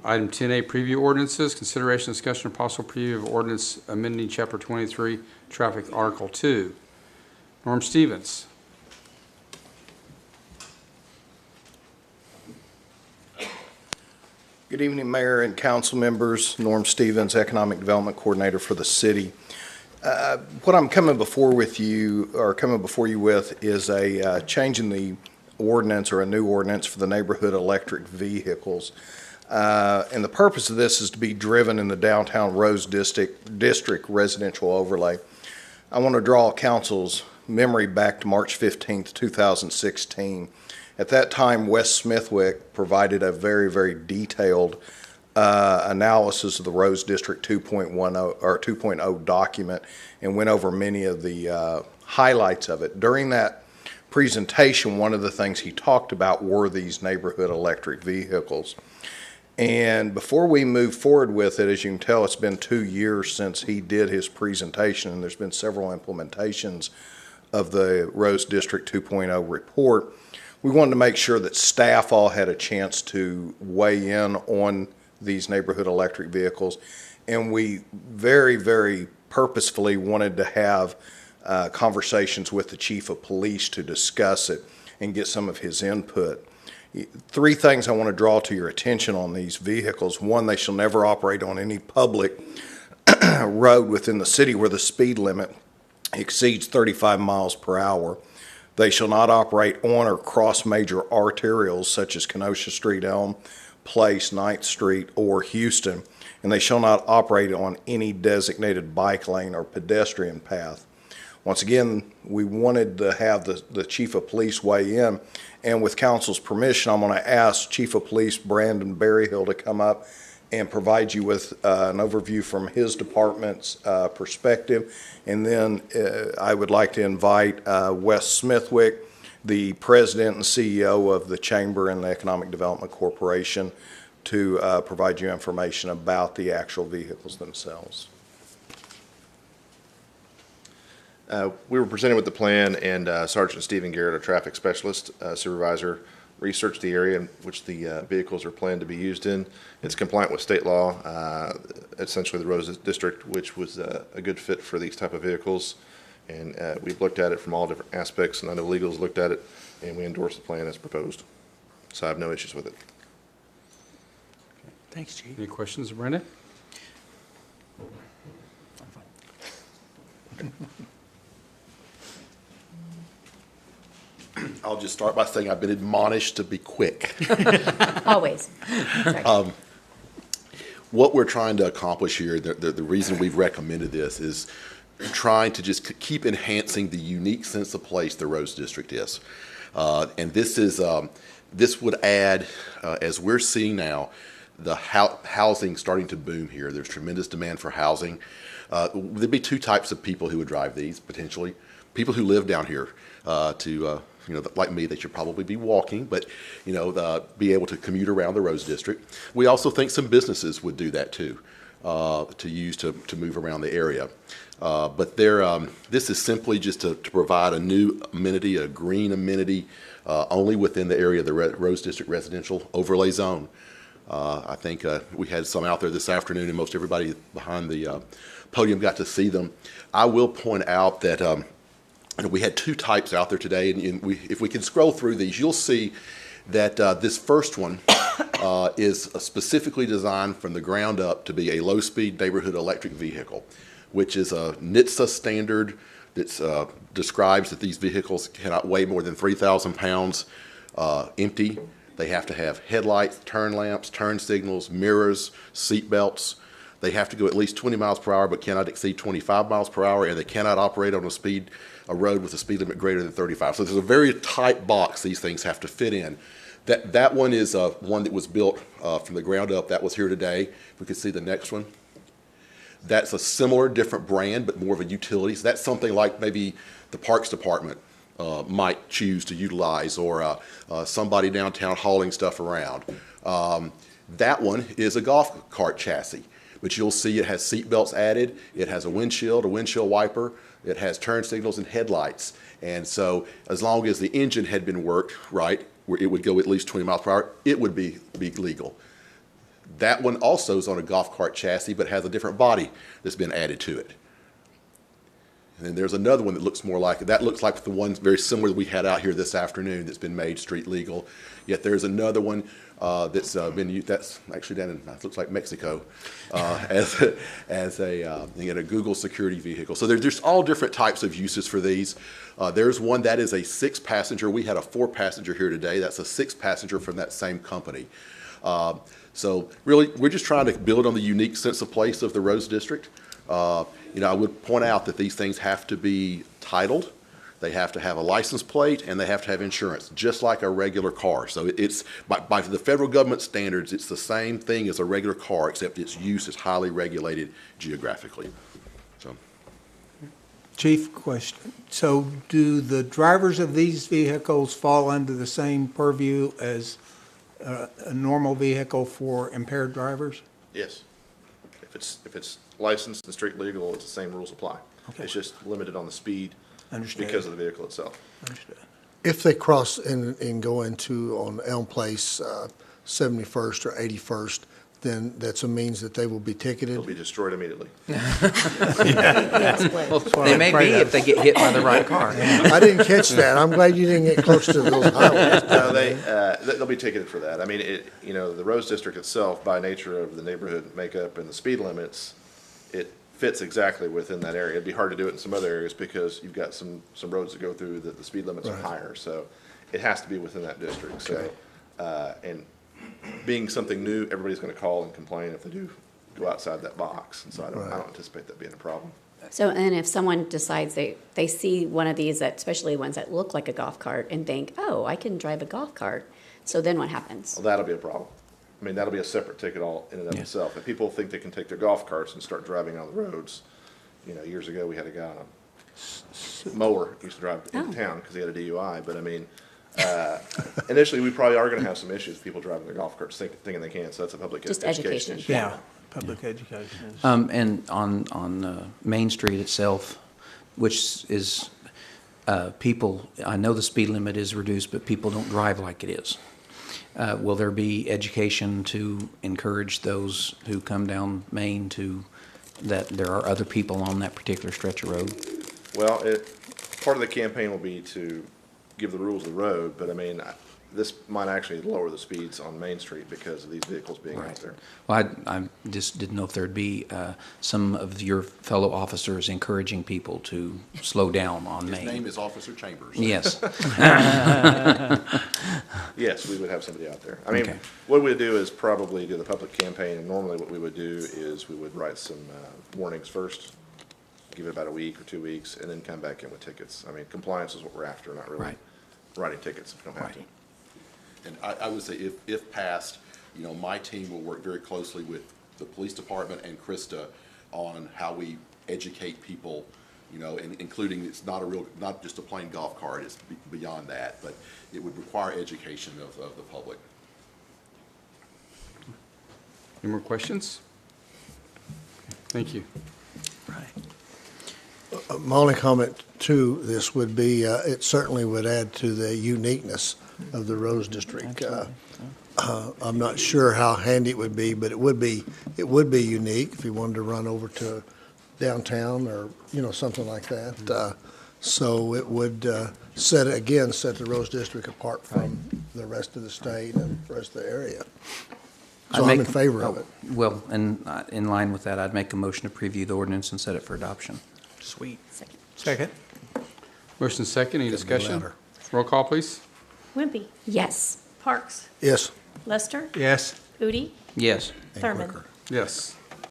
Item 10A, preview ordinances, consideration, discussion, and possible preview of ordinance amending Chapter 23, Traffic, Article 2. Norm Stevens. Good evening, Mayor and council members. Norm Stevens, Economic Development Coordinator for the city. What I'm coming before you with is a change in the ordinance, or a new ordinance for the neighborhood electric vehicles. And the purpose of this is to be driven in the downtown Rose District residential overlay. I want to draw council's memory back to March 15th, 2016. At that time, Wes Smithwick provided a very, very detailed analysis of the Rose District 2.10 or 2.0 document and went over many of the highlights of it. During that presentation, one of the things he talked about were these neighborhood electric vehicles. And before we move forward with it, as you can tell, it's been 2 years since he did his presentation, and there's been several implementations of the Rose District 2.0 report. We wanted to make sure that staff all had a chance to weigh in on these neighborhood electric vehicles, and we very, very purposefully wanted to have conversations with the chief of police to discuss it and get some of his input. 3 things I want to draw to your attention on these vehicles. One, they shall never operate on any public road within the city where the speed limit exceeds 35 miles per hour. They shall not operate on or cross major arterials such as Kenosha Street, Elm Place, 9th Street, or Houston. And they shall not operate on any designated bike lane or pedestrian path. Once again, we wanted to have the Chief of Police weigh in, and with council's permission, I'm going to ask Chief of Police Brandon Berryhill to come up and provide you with an overview from his department's perspective. And then I would like to invite Wes Smithwick, the President and CEO of the Chamber and the Economic Development Corporation, to provide you information about the actual vehicles themselves. We were presented with the plan, and Sergeant Stephen Garrett, a traffic specialist supervisor, researched the area in which the vehicles are planned to be used in. It's compliant with state law, essentially the Rose District, which was a good fit for these type of vehicles. And we've looked at it from all different aspects, and I know legals looked at it, and we endorse the plan as proposed. So I have no issues with it. Thanks, Chief. Any questions, Brenda? I'll just start by saying I've been admonished to be quick. Always. What we're trying to accomplish here, the reason we've recommended this, is trying to just keep enhancing the unique sense of place the Rose District is. And this would add, as we're seeing now, the housing starting to boom here. There's tremendous demand for housing. There'd be 2 types of people who would drive these, potentially. People who live down here like me, they should probably be walking, but, be able to commute around the Rose District. We also think some businesses would do that too, to move around the area. But this is simply just to provide a new amenity, a green amenity, only within the area of the Rose District residential overlay zone. I think we had some out there this afternoon, and most everybody behind the podium got to see them. I will point out that we had 2 types out there today, and if we can scroll through these, you'll see that this first one is specifically designed from the ground up to be a low-speed neighborhood electric vehicle, which is a NHTSA standard that describes that these vehicles cannot weigh more than 3,000 pounds empty. They have to have headlights, turn lamps, turn signals, mirrors, seat belts. They have to go at least 20 miles per hour but cannot exceed 25 miles per hour, and they cannot operate on a road with a speed limit greater than 35. So there's a very tight box these things have to fit in. That one is one that was built from the ground up. That was here today. If we could see the next one. That's a similar, different brand, but more of a utility. So that's something like maybe the Parks Department might choose to utilize, or somebody downtown hauling stuff around. That one is a golf cart chassis, but you'll see it has seat belts added. It has a windshield wiper. It has turn signals and headlights. And so as long as the engine had been worked right, where it would go at least 20 miles per hour, it would be legal. That one also is on a golf cart chassis, but has a different body that's been added to it. And then there's another one that looks more like, that looks like the one very similar that we had out here this afternoon that's been made street legal. Yet there's another one that's been used, that's actually down in, it looks like Mexico, as a Google security vehicle. So there's just all different types of uses for these. There's one that is a 6-passenger. We had a 4-passenger here today. That's a 6-passenger from that same company. So really, we're just trying to build on the unique sense of place of the Rose District. I would point out that these things have to be titled, they have to have a license plate, and they have to have insurance, just like a regular car. So it's, by the federal government standards, it's the same thing as a regular car, except its use is highly regulated geographically. So, Chief, question. So do the drivers of these vehicles fall under the same purview as a normal vehicle for impaired drivers? Yes. If it's licensed and street legal, it's the same rules apply. Okay. It's just limited on the speed Understood. because of the vehicle itself. Understood. If they cross and go into on Elm Place, 71st or 81st, then that's a means that they will be ticketed? It'll be destroyed immediately. They They may be if they get hit by the right car. I didn't catch that. I'm glad you didn't get close to those highways. No, they'll be ticketed for that. I mean, the Rose District itself, by nature of the neighborhood makeup and the speed limits, it fits exactly within that area. It'd be hard to do it in some other areas because you've got some roads to go through that the speed limits are Right. higher. So it has to be within that district. Okay. So, and being something new, everybody's going to call and complain if they do go outside that box. And so I don't anticipate that being a problem. So, and if someone decides they see one of these, especially ones that look like a golf cart, and think, oh, I can drive a golf cart, so then what happens? Well, that'll be a problem. I mean, that'll be a separate ticket all in and of itself. If people think they can take their golf carts and start driving on the roads, years ago, we had a guy on a mower, used to drive into town because he had a DUI, but I mean, initially, we probably are gonna have some issues, people driving their golf carts thinking they can, so that's a public Just education education. issue. Yeah, public education is. And on Main Street itself, which is, people, I know the speed limit is reduced, but people don't drive like it is. Will there be education to encourage those who come down Main that there are other people on that particular stretch of road? Well, part of the campaign will be to give the rules of the road, but I mean, this might actually lower the speeds on Main Street because of these vehicles being out there. Well, I just didn't know if there'd be some of your fellow officers encouraging people to slow down on Main. his name is Officer Chambers. Yes. Yes, we would have somebody out there. I mean, Okay. what we'd do is probably do the public campaign, and normally what we would do is we would write some warnings first, give it about a week or 2 weeks, and then come back in with tickets. I mean, compliance is what we're after, not really Right. writing tickets if we don't have to. Right. And I would say if passed, my team will work very closely with the police department and Krista on how we educate people, and including it's not just a plain golf cart, it's beyond that, but it would require education of the public. Any more questions? Thank you. My only comment to this would be, it certainly would add to the uniqueness of the Rose District. I'm not sure how handy it would be, but it would be unique if you wanted to run over to downtown or, something like that. So it would set the Rose District apart from the rest of the state and the rest of the area. So I'm in favor of it. Well, and in line with that, I'd make a motion to preview the ordinance and set it for adoption. Sweet. Second. Second? Motion second, any discussion? louder. Roll call, please. Wimpy, Yes. Parks, Yes. Lester, Yes. Udi, Yes. And Thurman. quicker. Yes.